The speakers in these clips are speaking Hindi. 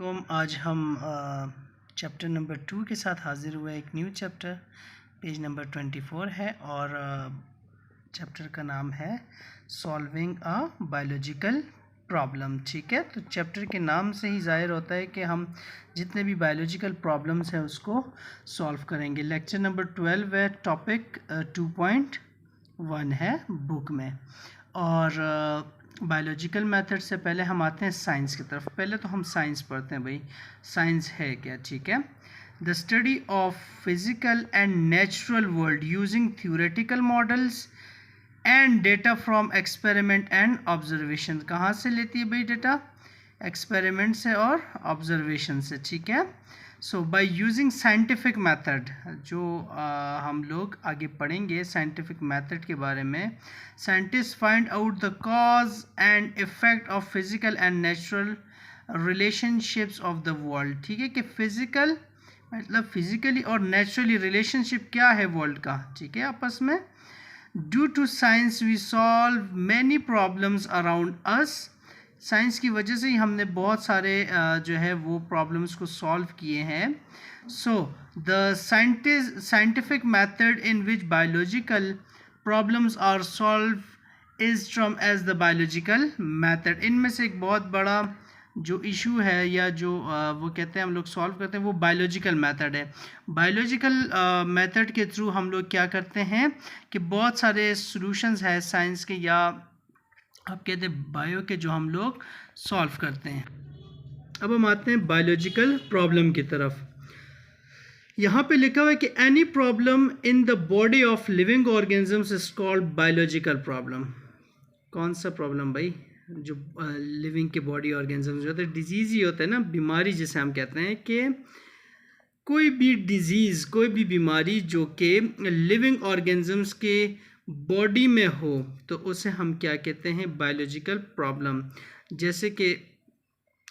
आज हम चैप्टर नंबर 2 के साथ हाज़िर हुए। एक न्यू चैप्टर पेज नंबर 24 है और चैप्टर का नाम है सॉल्विंग अ बायोलॉजिकल प्रॉब्लम। ठीक है, तो चैप्टर के नाम से ही ज़ाहिर होता है कि हम जितने भी बायोलॉजिकल प्रॉब्लम्स हैं उसको सॉल्व करेंगे। लेक्चर नंबर 12 है, टॉपिक 2.1 है बुक में। और बायोलॉजिकल मेथड से पहले हम आते हैं साइंस की तरफ। पहले तो हम साइंस पढ़ते हैं भाई, साइंस है क्या। ठीक है, the study of physical and natural world using theoretical models and data from experiment and observation. कहाँ से लेती है भाई डेटा? एक्सपेरिमेंट से और ऑब्जर्वेशन से। ठीक है, सो बाय यूजिंग साइंटिफिक मेथड, जो हम लोग आगे पढ़ेंगे साइंटिफिक मेथड के बारे में। Scientist find out the cause and effect of physical and natural relationships of the world. ठीक है, कि फिजिकल मतलब फिजिकली और नेचुरली रिलेशनशिप क्या है वर्ल्ड का, ठीक है, आपस में। Due to science we solve many problems around us. Science की वजह से ही हमने बहुत सारे जो है वो प्रॉब्लम्स को सॉल्व किए हैं। So the scientific method in which biological problems are solve is term as the biological method. इनमें से एक बहुत बड़ा जो इशू है या जो वो कहते हैं हम लोग सॉल्व करते हैं वो बायोलॉजिकल मेथड है। बायोलॉजिकल मेथड के थ्रू हम लोग क्या करते हैं कि बहुत सारे सॉल्यूशंस है साइंस के या आप कहते हैं बायो के, जो हम लोग सॉल्व करते हैं। अब हम आते हैं बायोलॉजिकल प्रॉब्लम की तरफ। यहाँ पे लिखा हुआ है कि any problem in the body of living organisms is called biological problem. कौन सा प्रॉब्लम भाई? जो लिविंग के बॉडी ऑर्गेनिजम्स जो होते हैं, डिजीज़ ही होता है ना, बीमारी जिसे हम कहते हैं कि कोई भी डिजीज़, कोई भी बीमारी जो कि लिविंग ऑर्गेनिजम्स के बॉडी में हो तो उसे हम क्या कहते हैं? Biological problem. जैसे कि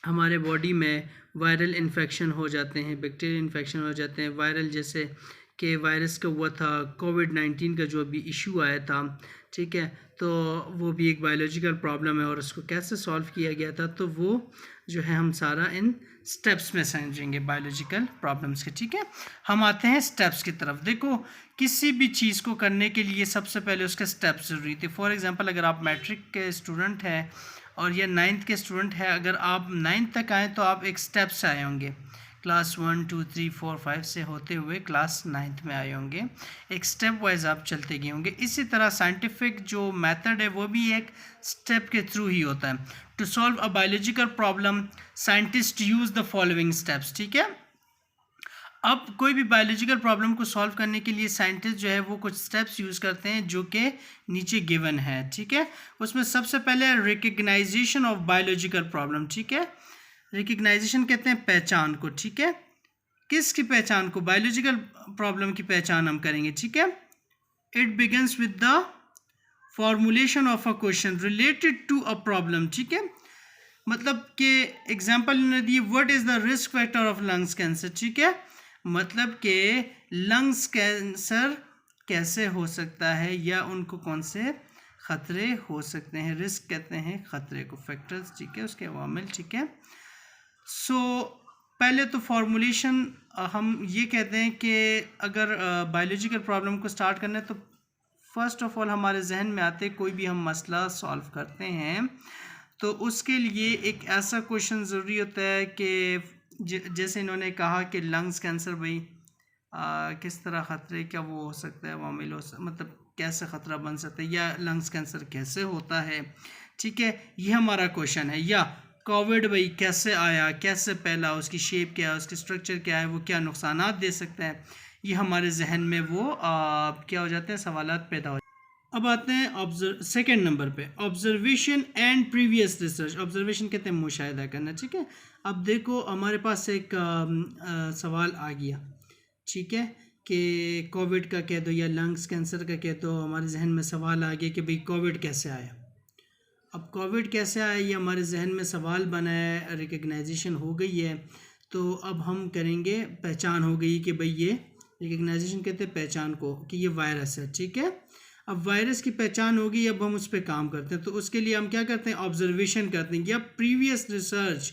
हमारे बॉडी में वायरल इन्फेक्शन हो जाते हैं, बैक्टीरियल इन्फेक्शन हो जाते हैं, वायरल जैसे कि वायरस का हुआ था कोविड-19 का जो अभी इशू आया था। ठीक है, तो वो भी एक बायोलॉजिकल प्रॉब्लम है और उसको कैसे सॉल्व किया गया था, तो वो जो है हम सारा इन स्टेप्स में समझेंगे बायोलॉजिकल प्रॉब्लम्स के। ठीक है, हम आते हैं स्टेप्स की तरफ। देखो, किसी भी चीज़ को करने के लिए सबसे पहले उसके स्टेप्स ज़रूरी थे। फॉर एग्जांपल अगर आप मैट्रिक के स्टूडेंट हैं और या 9th के स्टूडेंट हैं, अगर आप 9th तक आएँ तो आप एक स्टेप से आए होंगे, क्लास 1 2 3 4 5 से होते हुए क्लास 9th में आए होंगे, एक स्टेप वाइज आप चलते गए होंगे। इसी तरह साइंटिफिक जो मेथड है वो भी एक स्टेप के थ्रू ही होता है। To solve a biological problem scientist use the following steps. ठीक है, अब कोई भी बायोलॉजिकल प्रॉब्लम को सॉल्व करने के लिए साइंटिस्ट जो है वो कुछ स्टेप्स यूज़ करते हैं जो कि नीचे गिवन है। ठीक है, उसमें सबसे पहले रिकग्नाइजेशन ऑफ बायोलॉजिकल प्रॉब्लम। ठीक है, रिकग्नाइजेशन कहते हैं पहचान को। ठीक है, किसकी पहचान को? बायोलॉजिकल प्रॉब्लम की पहचान हम करेंगे। ठीक है, it begins with the formulation of a question related to a problem. ठीक है, मतलब कि एग्जाम्पल इन्होंने दी, what is the risk factor of lungs cancer. ठीक है, मतलब कि लंग्स कैंसर कैसे हो सकता है या उनको कौन से ख़तरे हो सकते हैं। रिस्क कहते हैं ख़तरे को, फैक्टर्स। ठीक है, उसके अवामिल। ठीक है, सो पहले तो फॉर्मुलेशन हम ये कहते हैं कि अगर बायोलॉजिकल प्रॉब्लम को स्टार्ट करना है तो फर्स्ट ऑफ ऑल हमारे जहन में आते कोई भी हम मसला सॉल्व करते हैं तो उसके लिए एक ऐसा क्वेश्चन ज़रूरी होता है कि जैसे इन्होंने कहा कि लंग्स कैंसर भाई किस तरह ख़तरे क्या वो हो सकता है, वामिल हो मतलब कैसे ख़तरा बन सकता है, या लंग्स कैंसर कैसे होता है। ठीक है, ये हमारा क्वेश्चन है। या कोविड भाई कैसे आया, कैसे फैला, उसकी शेप क्या है, उसकी स्ट्रक्चर क्या है, वो क्या नुकसानात दे सकता है, ये हमारे जहन में वो क्या हो जाते हैं, सवालात पैदा हो। अब आते हैं सेकेंड नंबर पे, observation and previous research. Observation कहते हैं मुशाहिदा करना। ठीक है, अब देखो हमारे पास एक सवाल आ गया, ठीक है, कि कोविड का कह दो या लंग्स कैंसर का कह दो, हमारे जहन में सवाल आ गया कि भाई कोविड कैसे आया। अब कोविड कैसे आया ये हमारे जहन में सवाल बना है, रिकग्नाइजेशन हो गई है, तो अब हम करेंगे, पहचान हो गई कि भाई ये रिकग्नाइजेशन कहते हैं पहचान को कि ये वायरस है। ठीक है, अब वायरस की पहचान होगी, अब हम उस पर काम करते हैं। तो उसके लिए हम क्या करते हैं? ऑब्जर्वेशन करते हैं या प्रीवियस रिसर्च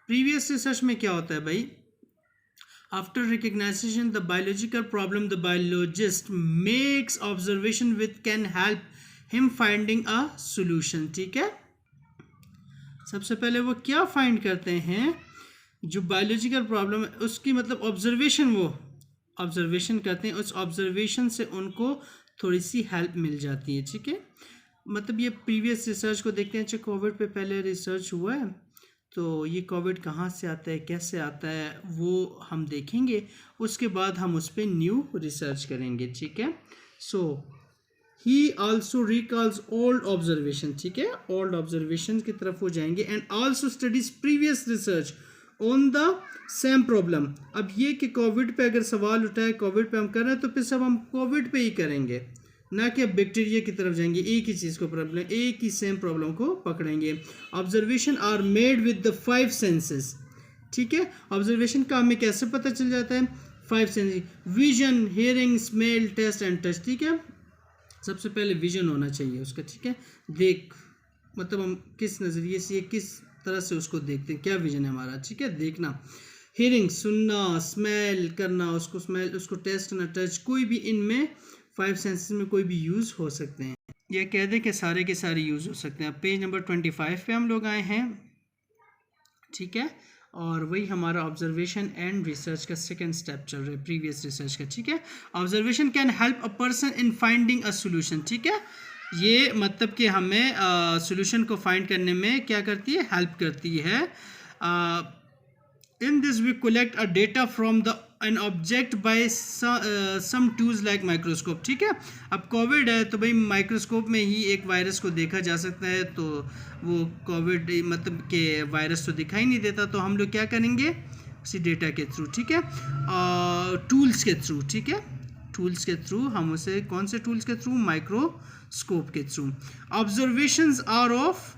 प्रीवियस रिसर्च में क्या होता है भाई, after recognisation the biological problem the biologist makes observation with can help him finding a solution. ठीक है, सबसे पहले वो क्या फाइंड करते हैं, जो बायोलॉजिकल प्रॉब्लम है उसकी मतलब ऑब्जर्वेशन, वो ऑब्जर्वेशन करते हैं, उस ऑब्जर्वेशन से उनको थोड़ी सी हेल्प मिल जाती है। ठीक है, मतलब ये प्रीवियस रिसर्च को देखते हैं। अच्छा, कोविड पे पहले रिसर्च हुआ है, तो ये कोविड कहाँ से आता है, कैसे आता है, वो हम देखेंगे, उसके बाद हम उस पर न्यू रिसर्च करेंगे। ठीक है, so he also recalls old observation. ठीक है, ओल्ड ऑब्जर्वेशन की तरफ वो जाएंगे। And also studies previous research on the same problem. अब ये कि कोविड पे अगर सवाल उठाए, कोविड पे हम कर रहे हैं, तो फिर सब हम कोविड पे ही करेंगे, ना कि बैक्टीरिया की तरफ जाएंगे। एक ही चीज़ को प्रॉब्लम, एक ही सेम प्रॉब्लम को पकड़ेंगे। Observation are made with the 5 senses. ठीक है, ऑब्जर्वेशन का हमें कैसे पता चल जाता है, 5 senses, vision, hearing, smell, taste and touch. ठीक है, सबसे पहले विजन होना चाहिए उसका। ठीक है, देख मतलब हम किस नज़रिए से, किस तरह से उसको देखते हैं, क्या विजन है हमारा। ठीक है, देखना। हियरिंग, सुनना, स्मेल करना, उसको स्मेल, उसको टेस्ट करना, टच, कोई भी इनमें 5 सेंसेस में कोई भी यूज़ हो सकते हैं। यह कह दें कि सारे के सारे यूज़ हो सकते हैं। पेज नंबर 25 पे हम लोग आए हैं। ठीक है, और वही हमारा ऑब्जर्वेशन एंड रिसर्च का सेकंड स्टेप चल रहा है प्रीवियस रिसर्च का। ठीक है, observation can help a person in finding a solution. ठीक है, ये मतलब कि हमें सोल्यूशन को फाइंड करने में क्या करती है, हेल्प करती है। In this we collect a data from the an object by some tools like microscope. ठीक है, अब कोविड है तो भाई माइक्रोस्कोप में ही एक वायरस को देखा जा सकता है, तो वो कोविड मतलब के वायरस तो दिखाई नहीं देता, तो हम लोग क्या करेंगे, उसी डेटा के थ्रू। ठीक है, टूल्स के थ्रू। ठीक है, टूल्स के थ्रू हम उसे, कौन से टूल्स के थ्रू, माइक्रोस्कोप के थ्रू। Observations are of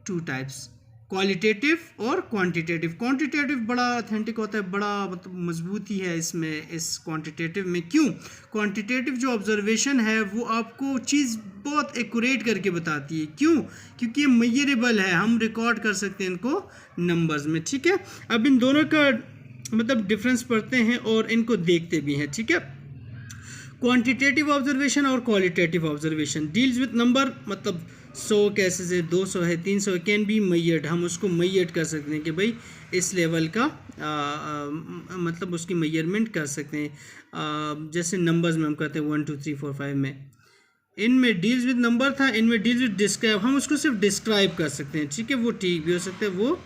2 types, qualitative और क्वांटिटेटिव। क्वांटिटेटिव बड़ा ऑथेंटिक होता है, बड़ा मतलब मजबूती है इसमें, इस क्वांटिटेटिव में। क्यों, क्वांटिटेटिव जो ऑब्जर्वेशन है वो आपको चीज़ बहुत एक्यूरेट करके बताती है। क्यों, क्योंकि ये मेजरेबल है, हम रिकॉर्ड कर सकते हैं इनको नंबर्स में। ठीक है, अब इन दोनों का मतलब डिफरेंस पढ़ते हैं और इनको देखते भी हैं। ठीक है, क्वांटिटेटिव ऑब्जर्वेशन और qualitative observation deals with number, मतलब 100 केसेस है, 200 है, 300 कैन बी मैयर्ड, हम उसको मैयर्ड कर सकते हैं कि भाई इस लेवल का मतलब उसकी मेजरमेंट कर सकते हैं। जैसे नंबर्स में हम कहते हैं 1 2 3 4 5 में, इनमें डील्स विद नंबर था, इनमें डील्स विद डिस्क्राइब, हम उसको सिर्फ डिस्क्राइब कर सकते हैं। ठीक है, वो ठीक भी हो सकता है, वो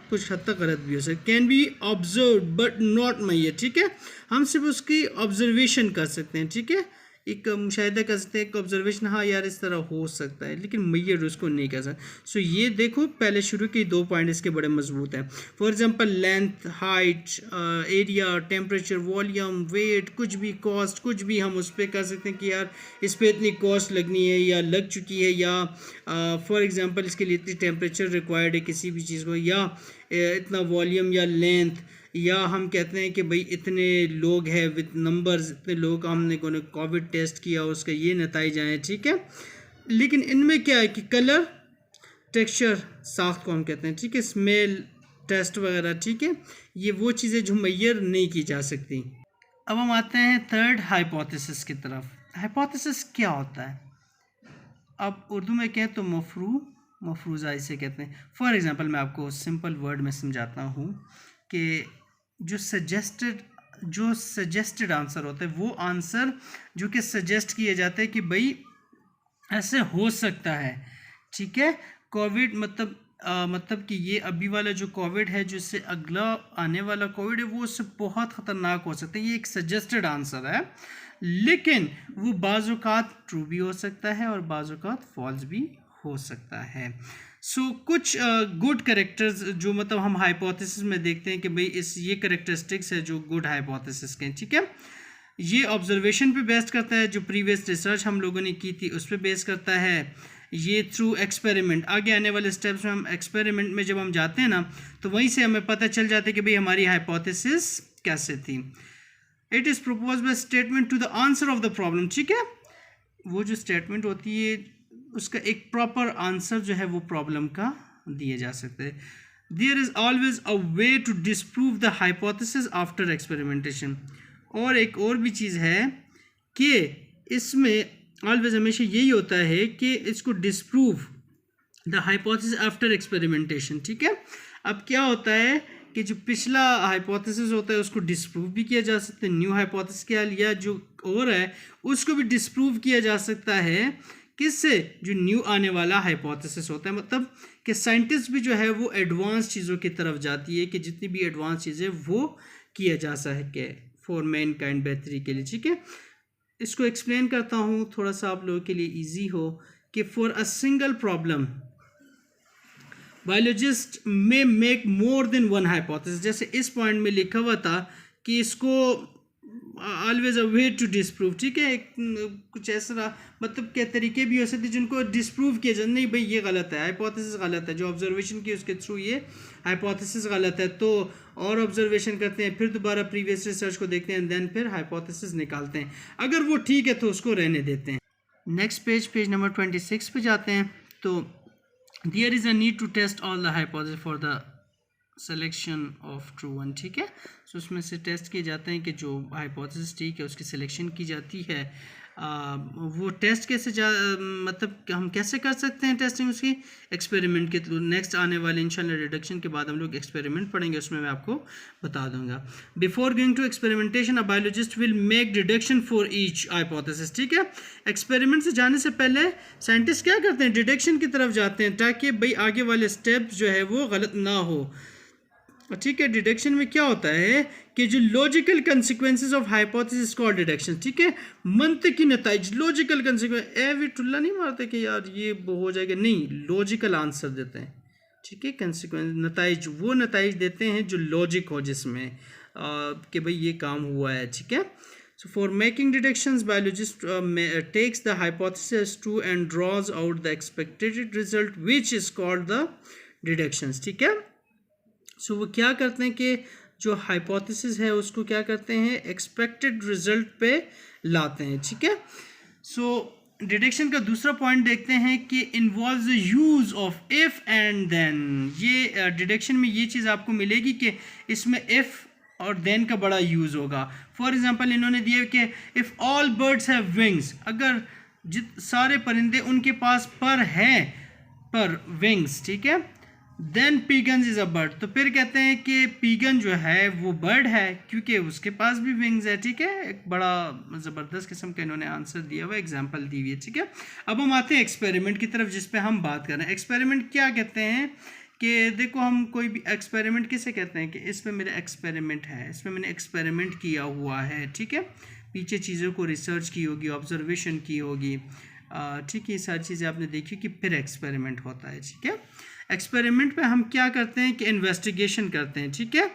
कुछ हद तक गलत भी हो सकता है। Can be observe but not major. ठीक है, हम सिर्फ उसकी ऑब्जर्वेशन कर सकते हैं। ठीक है, एक मुशाहिदा कर सकते हैं, एक ऑब्जर्वेशन, हाँ यार इस तरह हो सकता है, लेकिन मैयर उसको नहीं कर सकते। सो ये देखो पहले शुरू के 2 पॉइंट इसके बड़े मजबूत हैं। For example length, height, area, temperature, volume, weight, कुछ भी, कॉस्ट, कुछ भी हम उस पर कर सकते हैं कि यार इस पर इतनी कॉस्ट लगनी है या लग चुकी है, या फॉर एग्जांपल इसके लिए इतनी टेम्परेचर रिक्वायर्ड है किसी भी चीज़ को, या इतना वॉल्यूम या लेंथ, या हम कहते हैं कि भाई इतने लोग हैं विद नंबर्स, इतने लोगों का हमने कोविड टेस्ट किया, उसका ये नतीजा है। ठीक है, लेकिन इनमें क्या है कि कलर, टेक्सचर, साख्त को हम कहते हैं, ठीक है, स्मेल, टेस्ट वगैरह, ठीक है, ये वो चीज़ें जो मैयर नहीं की जा सकती। अब हम आते हैं थर्ड हाइपोथेसिस की तरफ। हाइपोथेसिस क्या होता है, अब उर्दू में कहें तो मफरूज़ा इसे कहते हैं। फॉर एग्ज़ाम्पल मैं आपको सिंपल वर्ड में समझाता हूँ कि जो सजेस्टेड आंसर होता है, वो आंसर जो कि सजेस्ट किया जाता है कि भाई ऐसे हो सकता है। ठीक है, कोविड मतलब कि ये अभी वाला जो कोविड है, जो इससे अगला आने वाला कोविड है, वो उससे बहुत ख़तरनाक हो सकता है। ये एक सजेस्टेड आंसर है, लेकिन वो बाज़-औक़ात ट्रू भी हो सकता है और बाज़-औक़ात फॉल्स भी हो सकता है। कुछ गुड कैरेक्टर्स जो मतलब हम हाइपोथेसिस में देखते हैं कि भाई ये कैरेक्टरिस्टिक्स है जो गुड हाइपोथेसिस के। ठीक है, ये ऑब्जर्वेशन पे बेस्ड करता है, जो प्रीवियस रिसर्च हम लोगों ने की थी उस पर बेस करता है। ये थ्रू एक्सपेरिमेंट, आगे आने वाले स्टेप्स में हम एक्सपेरिमेंट में जब हम जाते हैं ना, तो वहीं से हमें पता चल जाता है कि भाई हमारी हाइपोथेसिस कैसे थी। It is propose by statement to the answer of the problem. ठीक है, वो जो स्टेटमेंट होती है उसका एक प्रॉपर आंसर जो है वो प्रॉब्लम का दिया जा सकता है। There is always a way to disprove the hypothesis after experimentation. और एक और भी चीज़ है कि इसमें ऑलवेज हमेशा यही होता है कि इसको disprove the hypothesis after experimentation, ठीक है। अब क्या होता है कि जो पिछला हाइपोथेसिस होता है उसको डिसप्रूव भी किया जा सकता है, न्यू हाइपोथेसिस क्या लिया जो और है उसको भी डिसप्रूव किया जा सकता है, किससे, जो न्यू आने वाला हाइपोथेसिस होता है। मतलब कि साइंटिस्ट भी जो है वो एडवांस चीज़ों की तरफ जाती है कि जितनी भी एडवांस चीज़ें वो किया जा सके फॉर मैन काइंड, बेहतरी के लिए, ठीक है। इसको एक्सप्लेन करता हूँ थोड़ा सा आप लोगों के लिए ईजी हो कि for a single problem biologist में make more than one hypothesis. जैसे इस पॉइंट में लिखा हुआ था कि इसको always a way to disprove, ठीक है। कुछ ऐसा मतलब क्या तरीके भी हो सकते जिनको डिसप्रूव किया जाए, नहीं भाई ये गलत है, हाइपोथेसिस गलत है, जो ऑब्जर्वेशन की उसके थ्रू ये हाइपोथेसिस गलत है, तो और ऑब्जर्वेशन करते हैं, फिर दोबारा प्रीवियस रिसर्च को देखते हैं, देन फिर हाइपोथेसिस निकालते हैं। अगर वो ठीक है तो उसको रहने देते हैं। नेक्स्ट पेज नंबर 26 पे जाते हैं। तो there is a need to test all the hypotheses for the selection of true one, ठीक है। सो उसमें से टेस्ट किए जाते हैं कि जो हाइपोथेसिस ठीक है उसकी सिलेक्शन की जाती है। वो टेस्ट कैसे मतलब हम कैसे कर सकते हैं टेस्टिंग उसकी, एक्सपेरिमेंट के थ्रू। नेक्स्ट आने वाले इंशाल्लाह रिडक्शन के बाद हम लोग एक्सपेरिमेंट पढ़ेंगे, उसमें मैं आपको बता दूंगा। Before going to experimentation a biologist will make deduction for each hypothesis, ठीक है। एक्सपेरिमेंट से जाने से पहले साइंटिस्ट क्या करते हैं, डिडक्शन की तरफ जाते हैं ताकि भाई आगे वाले स्टेप्स जो है वो गलत ना हो, ठीक है। डिडक्शन में क्या होता है कि जो logical consequences of hypothesis called deduction, ठीक है। मंतकी नताइज, लॉजिकल कंसिक्वेंस, एवी टुल्ला नहीं मारते कि यार ये हो जाएगा, नहीं, लॉजिकल आंसर देते हैं, ठीक है। कंसिक्वेंस नताइज वो नताइज देते हैं जो लॉजिक हो, जिसमें कि भाई ये काम हुआ है, ठीक है। So for making deductions, biologist takes the hypothesis true and draws out the expected result, which is called the deductions, ठीक है। सो वो क्या करते हैं कि जो हाइपोथेसिस है उसको क्या करते हैं, एक्सपेक्टेड रिजल्ट पे लाते हैं, ठीक है। सो डिडक्शन का दूसरा पॉइंट देखते हैं कि involves the use of if and then. ये डिडक्शन में ये चीज़ आपको मिलेगी कि इसमें इफ और देन का बड़ा यूज़ होगा। फॉर एग्जांपल इन्होंने दिया कि if all birds have wings, अगर सारे परिंदे उनके पास पर हैं, पर विंग्स, ठीक है, then pigeon is a bird. तो फिर कहते हैं कि पीगन जो है वो बर्ड है क्योंकि उसके पास भी विंग्स है, ठीक है। एक बड़ा ज़बरदस्त किस्म का इन्होंने आंसर दिया हुआ, एग्जांपल दी हुई है, ठीक है। अब हम आते हैं एक्सपेरिमेंट की तरफ जिस पे हम बात कर रहे हैं। एक्सपेरिमेंट क्या कहते हैं कि देखो हम कोई भी एक्सपेरिमेंट किसे कहते हैं कि इसमें मेरा एक्सपेरिमेंट है, इसमें मैंने एक्सपेरिमेंट किया हुआ है, ठीक है। पीछे चीज़ों को रिसर्च की होगी, ऑब्जर्वेशन की होगी, ठीक है, ये सारी चीज़ें आपने देखी कि फिर एक्सपेरिमेंट होता है, ठीक है। एक्सपेरिमेंट में हम क्या करते हैं कि इन्वेस्टिगेशन करते हैं, ठीक है।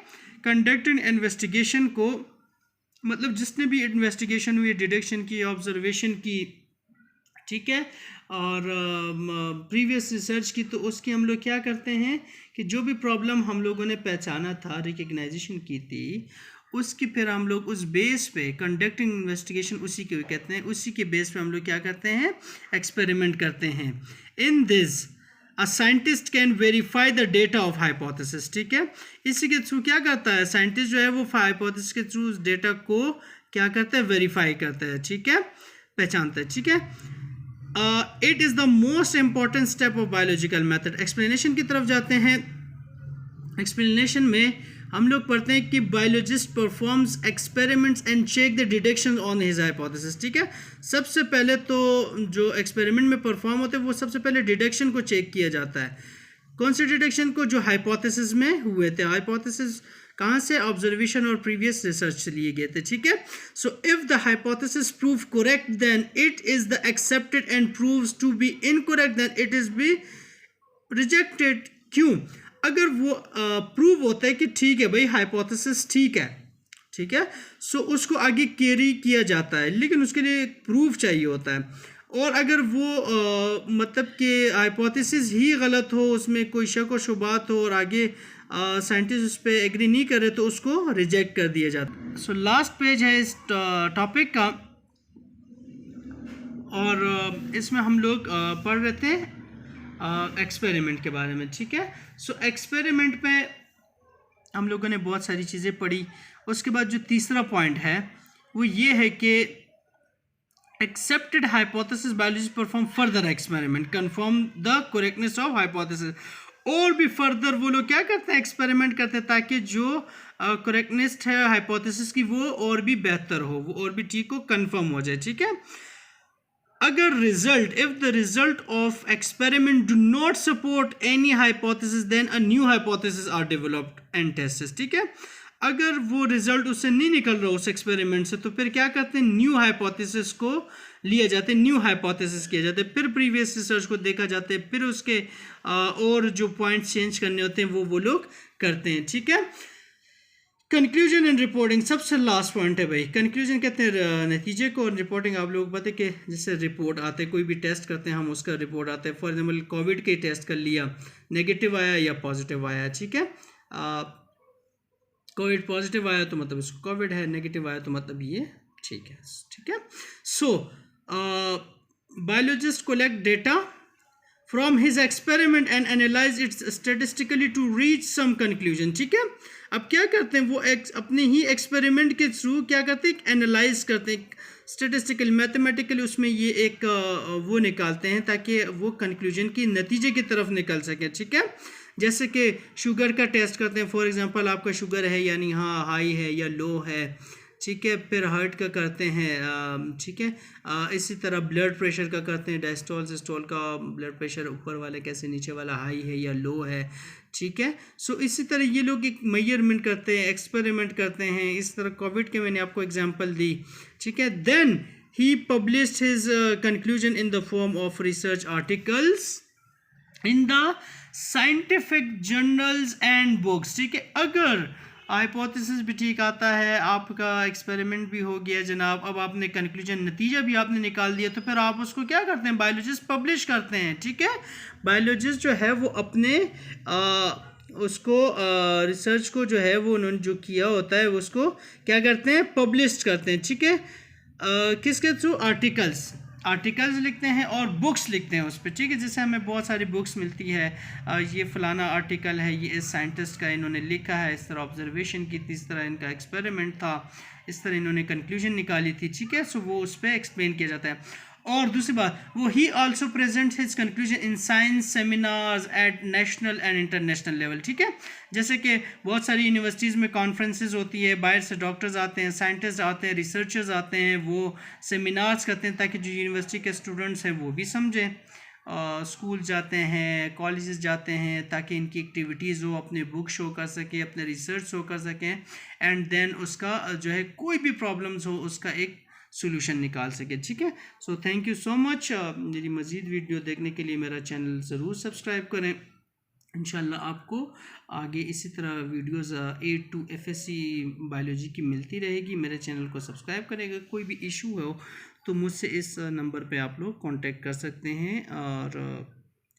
कंडक्टिंग इन्वेस्टिगेशन को मतलब जिसने भी इन्वेस्टिगेशन हुई, डिडक्शन की, ऑब्जर्वेशन की, ठीक है, और प्रीवियस रिसर्च की, तो उसकी हम लोग क्या करते हैं कि जो भी प्रॉब्लम हम लोगों ने पहचाना था, रिकग्नाइजेशन की थी, उसकी फिर हम लोग उस बेस पे कंडक्टिंग इन्वेस्टिगेशन उसी को कहते हैं, उसी के बेस पे हम लोग क्या करते हैं, एक्सपेरिमेंट करते हैं। In this a scientist can verify the data of hypothesis, ठीक है। इसी के थ्रू क्या करता है साइंटिस्ट जो है वो हाइपोथेसिस के थ्रू उस डेटा को क्या करता है, वेरीफाई करता है, ठीक है, पहचानता है, ठीक है। It is the most important step of biological method. Explanation की तरफ जाते हैं। एक्सप्लेनेशन में हम लोग पढ़ते हैं कि biologist performs experiments and check the deductions on his hypothesis, ठीक है। सबसे पहले तो जो एक्सपेरिमेंट में परफॉर्म होते हैं वो सबसे पहले डिडक्शन को चेक किया जाता है। कौन से डिडक्शन को, जो हाइपोथेसिस में हुए थे। हाइपोथेसिस कहाँ से, ऑब्जर्वेशन और प्रीवियस रिसर्च से लिए गए थे, ठीक है। So if the hypothesis prove correct then it is the accepted and proves to be incorrect then it is be rejected. क्यों, अगर वो प्रूव होता है कि ठीक है भाई हाइपोथेसिस ठीक है, ठीक है, सो उसको आगे कैरी किया जाता है, लेकिन उसके लिए प्रूफ चाहिए होता है। और अगर वो मतलब कि हाइपोथेसिस ही गलत हो, उसमें कोई शक व शुबात हो और आगे साइंटिस्ट उस पर एग्री नहीं करे तो उसको रिजेक्ट कर दिया जाता है। सो लास्ट पेज है इस टॉपिक का, और इसमें हम लोग पढ़ रहे थे एक्सपेरिमेंट के बारे में, ठीक है। सो एक्सपेरिमेंट में हम लोगों ने बहुत सारी चीज़ें पढ़ी। उसके बाद जो तीसरा पॉइंट है वो ये है कि accepted hypothesis biologists perform further experiment confirm the correctness of hypothesis। और भी फर्दर वो लोग क्या करते हैं, एक्सपेरिमेंट करते हैं ताकि जो करेक्टनेस है हाइपोथेसिस की वो और भी बेहतर हो, वो और भी ठीक हो, कंफर्म हो जाए, ठीक है। अगर result, if the result of experiment do not support any hypothesis then a new hypothesis are developed and tested, ठीक है। अगर वो रिजल्ट उससे नहीं निकल रहा उस एक्सपेरिमेंट से, तो फिर क्या करते हैं, न्यू हाइपोथेसिस को लिए जाते हैं, न्यू हाइपोथेसिस किए जाते हैं, फिर प्रीवियस रिसर्च को देखा जाता है, फिर उसके और जो पॉइंट्स चेंज करने होते हैं वो लोग करते हैं, ठीक है। कंक्लूजन एंड रिपोर्टिंग सबसे लास्ट पॉइंट है भाई। कंक्लूजन कहते हैं नतीजे को, और रिपोर्टिंग आप लोग पता है कि जैसे रिपोर्ट आते हैं, कोई भी टेस्ट करते हैं हम, उसका रिपोर्ट आता है। फॉर एग्जांपल कोविड के टेस्ट कर लिया, नेगेटिव आया या पॉजिटिव आया, ठीक है। कोविड पॉजिटिव आया तो मतलब इसको कोविड है, नेगेटिव आया तो मतलब ये ठीक है, ठीक है। So biologist collect data from his experiment and analyse its statistically to reach some conclusion, ठीक है। अब क्या करते हैं वो अपने ही एक्सपेरिमेंट के थ्रू क्या करते हैं, एनालाइज करते हैं स्टेटिस्टिकल मैथमेटिकली, उसमें ये एक वो निकालते हैं ताकि वो कंक्लूजन की नतीजे की तरफ निकल सके, ठीक है। जैसे कि शुगर का टेस्ट करते हैं, फॉर एग्जांपल आपका शुगर है यानी हाँ हाई है या लो है, ठीक है। फिर हार्ट का करते हैं, ठीक है। इसी तरह ब्लड प्रेशर का करते हैं, डायस्टोल सिस्टोल का ब्लड प्रेशर ऊपर वाले कैसे, नीचे वाला हाई है या लो है, ठीक है। सो इसी तरह ये लोग एक मेजरमेंट करते हैं, एक्सपेरिमेंट करते हैं। इस तरह कोविड के मैंने आपको एग्जांपल दी, ठीक है। Then he published his conclusion in the form of research articles in the scientific journals and books, ठीक है। अगर हाइपोथेसिस भी ठीक आता है, आपका एक्सपेरिमेंट भी हो गया जनाब, अब आपने कंक्लूजन नतीजा भी आपने निकाल दिया, तो फिर आप उसको क्या करते हैं, बायोलॉजिस्ट पब्लिश करते हैं, ठीक है। बायोलॉजिस्ट जो है वो अपने उसको रिसर्च को जो है वो उन्होंने जो किया होता है उसको क्या करते हैं, पब्लिश करते हैं, ठीक है। किसके थ्रू, आर्टिकल्स लिखते हैं और बुक्स लिखते हैं उस पर, ठीक है। जैसे हमें बहुत सारी बुक्स मिलती है, ये फलाना आर्टिकल है, ये इस साइंटिस्ट का इन्होंने लिखा है, इस तरह ऑब्जर्वेशन की थी, इस तरह इनका एक्सपेरिमेंट था, इस तरह इन्होंने कंक्लूजन निकाली थी, ठीक है। सो वो उस पर एक्सप्लेन किया जाता है। और दूसरी बात, वो he also present his conclusion in science seminars at national and international level, ठीक है। जैसे कि बहुत सारी यूनिवर्सिटीज़ में कॉन्फ्रेंसेस होती है, बाहर से डॉक्टर्स आते हैं, साइंटिस्ट आते हैं, रिसर्चर्स आते हैं, वो सेमिनार्स करते हैं ताकि जो यूनिवर्सिटी के स्टूडेंट्स हैं वो भी समझें। स्कूल जाते हैं, कॉलेजेस जाते हैं ताकि इनकी एक्टिविटीज़ हो, अपने बुक शो कर सकें, अपने रिसर्च शो कर सकें, एंड देन उसका जो है कोई भी प्रॉब्लम्स हो उसका एक सोल्यूशन निकाल सके, ठीक है। So thank you so much. मेरी मज़ीद वीडियो देखने के लिए मेरा चैनल ज़रूर सब्सक्राइब करें। इंशाल्लाह आपको आगे इसी तरह वीडियोस 8 to FSC बायोलॉजी की मिलती रहेगी। मेरे चैनल को सब्सक्राइब करेगा। कोई भी इशू हो तो मुझसे इस नंबर पे आप लोग कांटेक्ट कर सकते हैं और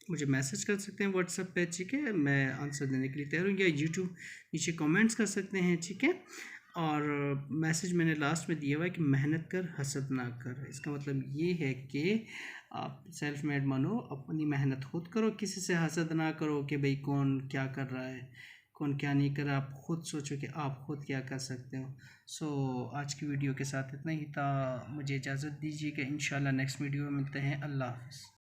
मुझे मैसेज कर सकते हैं व्हाट्सएप पे, ठीक है। मैं आंसर देने के लिए तैयार हूँ, या यूट्यूब नीचे कमेंट्स कर सकते हैं, ठीक है। और मैसेज मैंने लास्ट में दिया हुआ है कि मेहनत कर हसद ना कर। इसका मतलब ये है कि आप सेल्फ मेड बनो, अपनी मेहनत खुद करो, किसी से हसद ना करो कि भाई कौन क्या कर रहा है, कौन क्या नहीं कर रहा। आप खुद सोचो कि आप खुद क्या कर सकते हो। सो आज की वीडियो के साथ इतना ही था। मुझे इजाज़त दीजिए कि इंशाल्लाह नेक्स्ट वीडियो में मिलते हैं। अल्लाह हाफ़िज़।